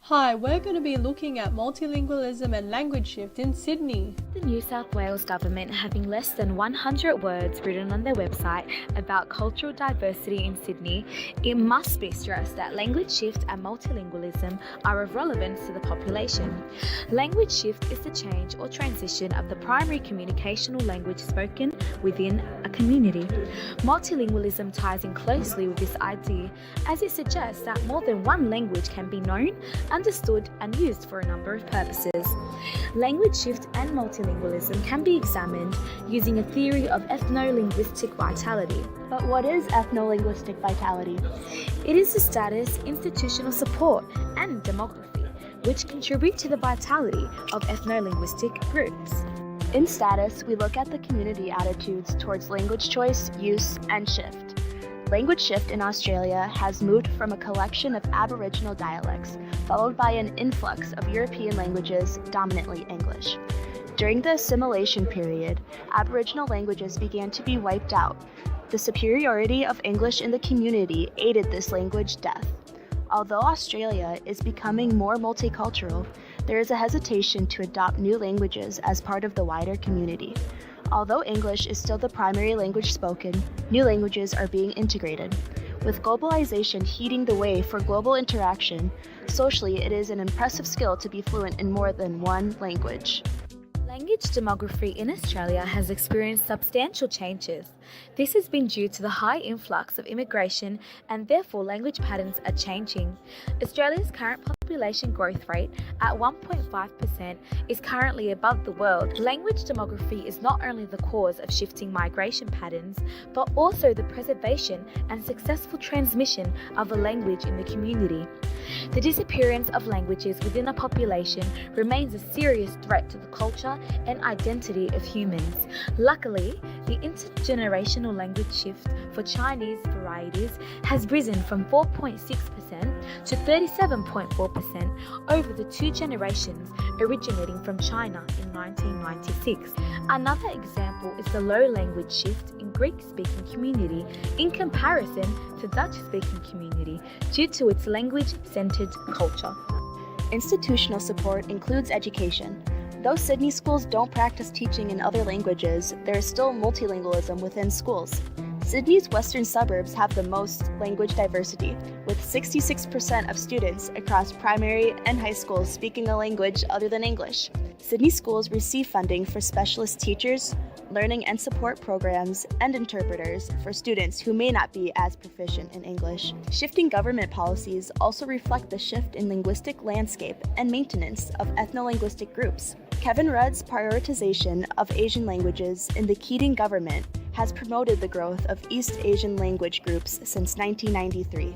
Hi, we're going to be looking at multilingualism and language shift in Sydney. The New South Wales government having less than 100 words written on their website about cultural diversity in Sydney, it must be stressed that language shift and multilingualism are of relevance to the population. Language shift is the change or transition of the primary communicational language spoken within a community. Multilingualism ties in closely with this idea, as it suggests that more than one language can be known, understood and used for a number of purposes. Language shift and multilingualism can be examined using a theory of ethno-linguistic vitality. But what is ethno-linguistic vitality? It is the status, institutional support and demography which contribute to the vitality of ethno-linguistic groups. In status, we look at the community attitudes towards language choice, use, and shift. Language shift in Australia has moved from a collection of Aboriginal dialects, followed by an influx of European languages, dominantly English. During the assimilation period, Aboriginal languages began to be wiped out. The superiority of English in the community aided this language death. Although Australia is becoming more multicultural, there is a hesitation to adopt new languages as part of the wider community. Although English is still the primary language spoken, new languages are being integrated. With globalization heating the way for global interaction, socially it is an impressive skill to be fluent in more than one language. Language demography in Australia has experienced substantial changes. This has been due to the high influx of immigration, and therefore language patterns are changing. Australia's current population growth rate at 1.5% is currently above the world. Language demography is not only the cause of shifting migration patterns, but also the preservation and successful transmission of a language in the community. The disappearance of languages within a population remains a serious threat to the culture and identity of humans. Luckily, the intergenerational language shift for Chinese varieties has risen from 4.6% to 37.4% over the two generations originating from China in 1996. Another example is the low language shift in Greek-speaking community in comparison to Dutch-speaking community due to its language-centered culture. Institutional support includes education. Though Sydney schools don't practice teaching in other languages, there is still multilingualism within schools. Sydney's western suburbs have the most language diversity, with 66% of students across primary and high schools speaking a language other than English. Sydney schools receive funding for specialist teachers, learning and support programs, and interpreters for students who may not be as proficient in English. Shifting government policies also reflect the shift in linguistic landscape and maintenance of ethno-linguistic groups. Kevin Rudd's prioritization of Asian languages in the Keating government has promoted the growth of East Asian language groups since 1993.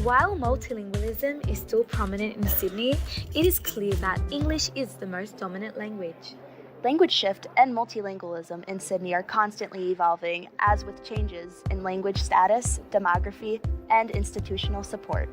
While multilingualism is still prominent in Sydney, it is clear that English is the most dominant language. Language shift and multilingualism in Sydney are constantly evolving, as with changes in language status, demography, and institutional support.